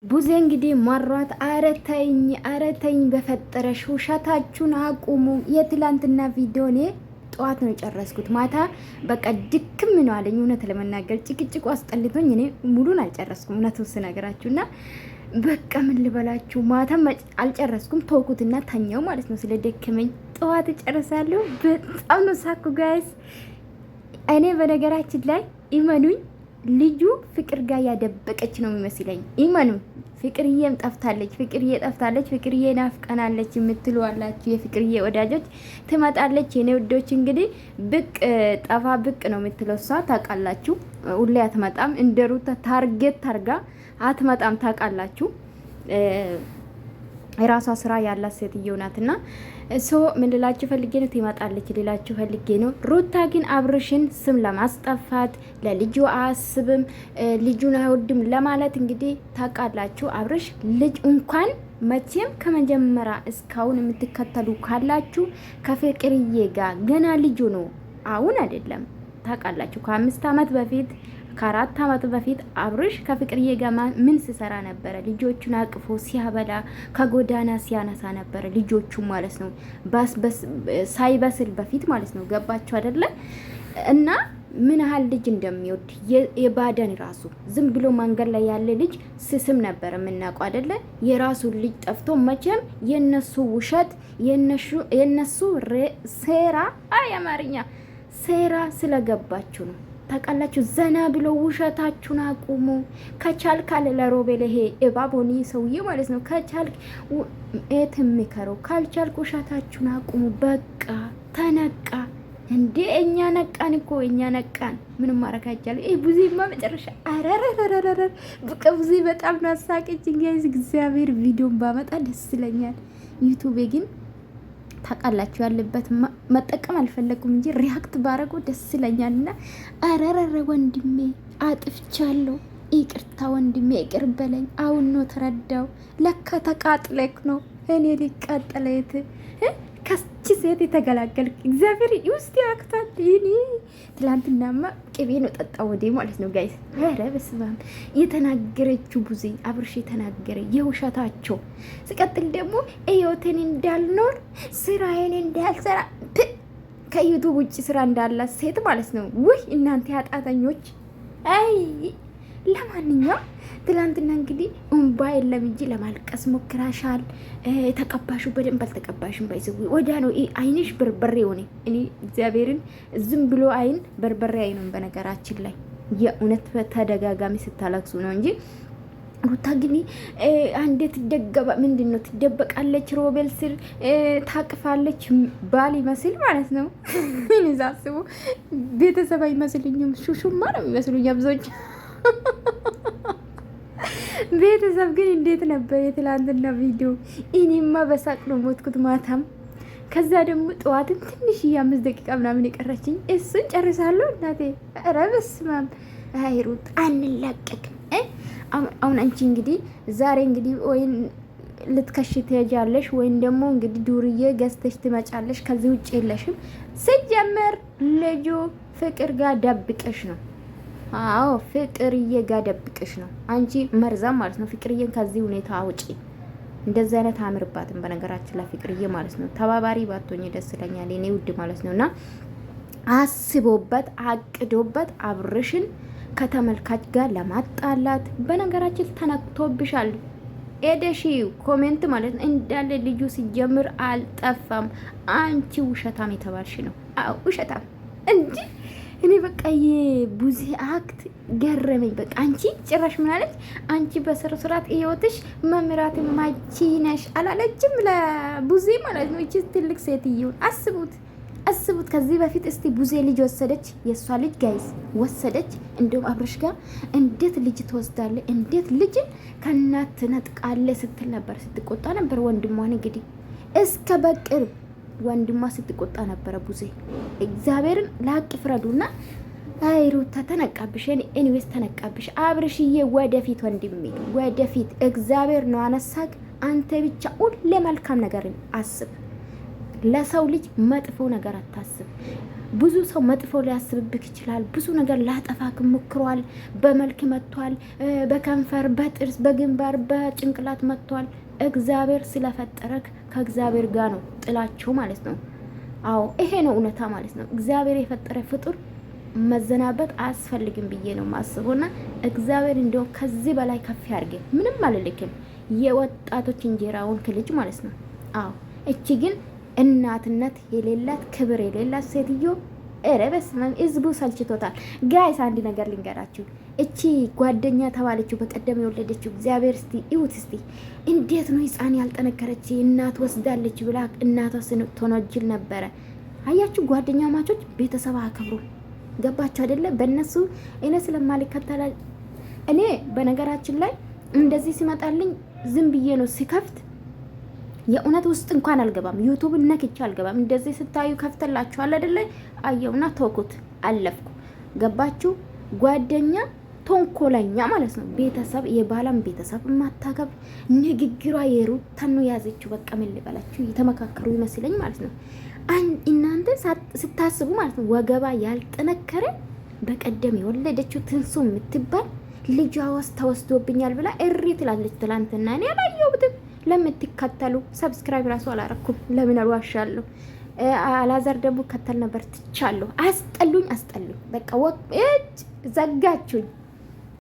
ቡዜ እንግዲህ ማሯት። አረተኝ በፈጠረሽ ውሸታችሁን አቁሙ። የትላንትና ቪዲዮ እኔ ጠዋት ነው የጨረስኩት። ማታ በቃ ድክም ነው አለኝ። እውነት ለመናገር ጭቅጭቁ አስጠልቶኝ እኔ ሙሉን አልጨረስኩም። እውነቱን ስነግራችሁና በቃ ምን ልበላችሁ፣ ማታ አልጨረስኩም ተውኩትና ተኛው ማለት ነው። ስለ ደከመኝ ጠዋት እጨርሳለሁ። በጣም ነው ሳኩ ጋይስ። እኔ በነገራችን ላይ ኢመኑኝ ልጁ ፍቅር ጋር ያደበቀች ነው የሚመስለኝ። ኢመኑ ፍቅርዬም ጠፍታለች፣ ፍቅርዬ ናፍቀናለች የምትሉ አላችሁ። የፍቅርዬ ወዳጆች ትመጣለች። የኔ ወዶች እንግዲህ ብቅ ጠፋ ብቅ ነው የምትለው እሷ ታውቃላችሁ። ሁሌ አትመጣም። እንደ ሩታ ታርጌት ታርጋ አትመጣም ታውቃላችሁ። የራሷ ስራ ያላት ሴትዮ ናትና ምን ልላችሁ ፈልጌ ነው፣ ትመጣለች ልላችሁ ፈልጌ ነው። ሩታ ግን አብርሽን ስም ለማስጠፋት ለልጁ አያስብም፣ ልጁን አይወድም ለማለት እንግዲህ ታውቃላችሁ። አብርሽ ልጅ እንኳን መቼም ከመጀመሪያ እስካሁን የምትከተሉ ካላችሁ ከፍቅርዬ ጋር ገና ልጁ ነው፣ አሁን አይደለም። ታውቃላችሁ ከ5 ዓመት በፊት ከ4 ዓመት በፊት አብርሽ ከፍቅርዬ ጋር ምን ሲሰራ ነበረ? ልጆቹን አቅፎ ሲያበላ ከጎዳና ሲያነሳ ነበረ፣ ልጆቹ ማለት ነው። ሳይበስል በፊት ማለት ነው። ገባችሁ አይደለ? እና ምን ያህል ልጅ እንደሚወድ የባደን ራሱ ዝም ብሎ መንገድ ላይ ያለ ልጅ ስስም ነበር የምናውቀው አይደለ? የራሱ ልጅ ጠፍቶ መቼም የነሱ ውሸት የነሱ ሴራ አማርኛ ሴራ ስለገባችሁ ነው። ታውቃላችሁ። ዘና ብሎ ውሸታችሁን አቁሙ። ከቻልክ አለ ለሮቤል ይሄ እባቦኒ ሰውዬ ማለት ነው። ከቻልክ ምከረው፣ ካልቻልክ ውሸታችሁን አቁሙ። በቃ ተነቃ እንዴ! እኛ ነቃን እኮ እኛ ነቃን። ምንም ማረግ አይቻልም። ቡዜማ መጨረሻ አረረረረረ በቃ ቡዜ በጣም ናሳቀች። እንግዲህ እግዚአብሔር ቪዲዮን ባመጣ ደስ ይለኛል። ዩቲዩብ ግን ታውቃላችሁ ያለበት መጠቀም አልፈለኩም እንጂ ሪያክት ባረገው ደስ ይለኛልና፣ አረረረ ወንድሜ አጥፍቻለሁ፣ ይቅርታ ወንድሜ ይቅር በለኝ። አሁን ነው ተረዳው። ለካ ተቃጥለክ ነው እኔ ሊቃጠለይት ከስቺ ሴት የተገላገልክ እግዚአብሔር ውስጥ ያክታል። ይሄ ትላንትናማ ቅቤ ነው ጠጣ ወዴ ማለት ነው ጋይስ። ኧረ በስመ አብ የተናገረችው ቡዜ አብርሽ የተናገረ የውሸታቸው ሲቀጥል ደግሞ ህይወቴን እንዳልኖር ስራዬን እንዳልሰራ ከዩቱብ ውጭ ስራ እንዳላት ሴት ማለት ነው። ውይ እናንተ ያጣተኞች። አይ ለማንኛውም ትላንትና እንግዲህ እንባ የለም እንጂ ለማልቀስ ሞክራሻል። ተቀባሹ በደንብ አልተቀባሽም። ባይዘው ወዳ ነው አይንሽ በርበሬ ሆነ። እኔ እግዚአብሔርን ዝም ብሎ አይን በርበሬ አይኑን በነገራችን ላይ የእውነት በተደጋጋሚ ስታለቅሱ ነው እንጂ ሩታ ግን አንዴ ምንድነው ትደበቃለች፣ ሮቤል ስር ታቅፋለች። ባል ይመስል ማለት ነው። ምን ይዛስቡ ቤተሰብ አይመስልኝም፣ ሹሹማ ነው የሚመስሉኝ አብዞች። ቤተሰብ ግን እንዴት ነበር የትላንትና ቪዲዮ? እኔማ በሳቅ ነው ሞትኩት ማታም። ከዛ ደግሞ ጠዋትም ትንሽ 5 ደቂቃ ምናምን የቀረችኝ እሱን ጨርሳለሁ እናቴ። ኧረ በስመ አብ። አይ ሩት አንላቀቅም። አሁን አንቺ እንግዲህ ዛሬ እንግዲህ ወይን ልትከሽ ትሄጃለሽ ወይም ደግሞ እንግዲህ ዱርዬ ገዝተሽ ትመጫለሽ። ከዚህ ውጭ የለሽም። ስጀመር ልጁ ፍቅር ጋር ደብቀሽ ነው። አዎ ፍቅርዬ ጋር ደብቀሽ ነው አንቺ መርዛም ማለት ነው። ፍቅርዬን ከዚህ ሁኔታ አውጪ። እንደዚህ አይነት አምርባትም በነገራችን ላይ ፍቅርዬ ማለት ነው። ተባባሪ ባትሆኝ ደስ ይለኛል የኔ ውድ ማለት ነውና አስቦበት አቅዶበት አብርሽን ከተመልካች ጋር ለማጣላት በነገራችን ተነክቶብሻል። ኤደሺ ኮሜንት ማለት ነው እንዳለ ልጁ ሲጀምር አልጠፋም። አንቺ ውሸታም የተባልሽ ነው። አዎ ውሸታም እንጂ እኔ በቃ የቡዜ አክት ገረመኝ። በቃ አንቺ ጭራሽ ምን አለች? አንቺ በስር ስርዓት ህይወትሽ መምራት ማቺ ነሽ አላለችም ለቡዜ ማለት ነው። እቺ ትልቅ ሴትዮን አስቡት። ከዚህ በፊት እስቲ ቡዜ ልጅ ወሰደች፣ የሷ ልጅ ጋይስ ወሰደች። እንደውም አብርሽ ጋር እንዴት ልጅ ትወስዳለ፣ እንዴት ልጅ ከእናት ትነጥቃለ ስትል ነበር፣ ስትቆጣ ነበር። ወንድሟን እንግዲህ እስከ በቅርብ ወንድሟ ስትቆጣ ነበረ ቡዜ። እግዚአብሔርን ላቅ ፍረዱና አይ ሩታ ተነቃብሽ። ኤኒዌይስ ተነቃብሽ። አብርሽዬ ወደፊት ወንድሜ ወደፊት። እግዚአብሔር ነው አነሳክ። አንተ ብቻ ሁሌ መልካም ነገርን አስብ። ለሰው ልጅ መጥፎ ነገር አታስብ። ብዙ ሰው መጥፎ ሊያስብብክ ይችላል። ብዙ ነገር ላጠፋክ ሞክሯል። በመልክ መጥቷል፣ በከንፈር፣ በጥርስ፣ በግንባር፣ በጭንቅላት መጥቷል። እግዚአብሔር ስለፈጠረክ ከእግዚአብሔር ጋር ነው ጥላቸው ማለት ነው። አዎ ይሄ ነው እውነታ ማለት ነው። እግዚአብሔር የፈጠረ ፍጡር መዘናበት አያስፈልግም ብዬ ነው ማስበውና እግዚአብሔር እንደው ከዚህ በላይ ከፍ ያርገ። ምንም አልልክም። የወጣቶች እንጀራውን ክልጅ ማለት ነው። አዎ እቺ ግን እናትነት የሌላት ክብር የሌላት ሴትዮ በስመ አብ ህዝቡ ሰልችቶታል። ጋይስ አንድ ነገር ልንገራችሁ። እቺ ጓደኛ ተባለችው በቀደም የወለደችው እግዚአብሔር እስቲ እዩት እስቲ እንዴት ነው ህፃን ያልጠነከረች እናት ወስዳለች ብላ እናቷ ስትወነጅል ነበረ። አያችሁ ጓደኛ ማቾች ቤተሰብ አከብሩ። ገባችሁ አይደለ? በእነሱ እኔ ስለማልከተላ እኔ በነገራችን ላይ እንደዚህ ሲመጣልኝ ዝም ብዬ ነው ሲከፍት የእውነት ውስጥ እንኳን አልገባም። ዩቲዩብ ነክቼ አልገባም። እንደዚህ ስታዩ ከፍተላችኋል አይደለ? አየውና ተውኩት፣ አለፍኩ። ገባችሁ? ጓደኛ ተንኮለኛ ማለት ነው። ቤተሰብ የባላም ቤተሰብ ማታከብ ንግግሯ የሩታን ነው ያዘችው። በቃ ምን ልበላችሁ የተመካከሩ ይመስለኝ ማለት ነው። እናንተ ስታስቡ ማለት ነው ወገባ ያልጠነከረ በቀደም የወለደችው ትንሱ የምትባል ልጇ ተወስዶብኛል ብላ እሪ ትላለች። ትላንትና እኔ አላየሁትም። ለምትከተሉ ሰብስክራይብ ራሱ አላረኩም። ለምን አልዋሻለሁ? አላዛር ደግሞ ከተል ነበር ትቻለሁ። አስጠሉኝ። በቃ ዘጋችሁኝ።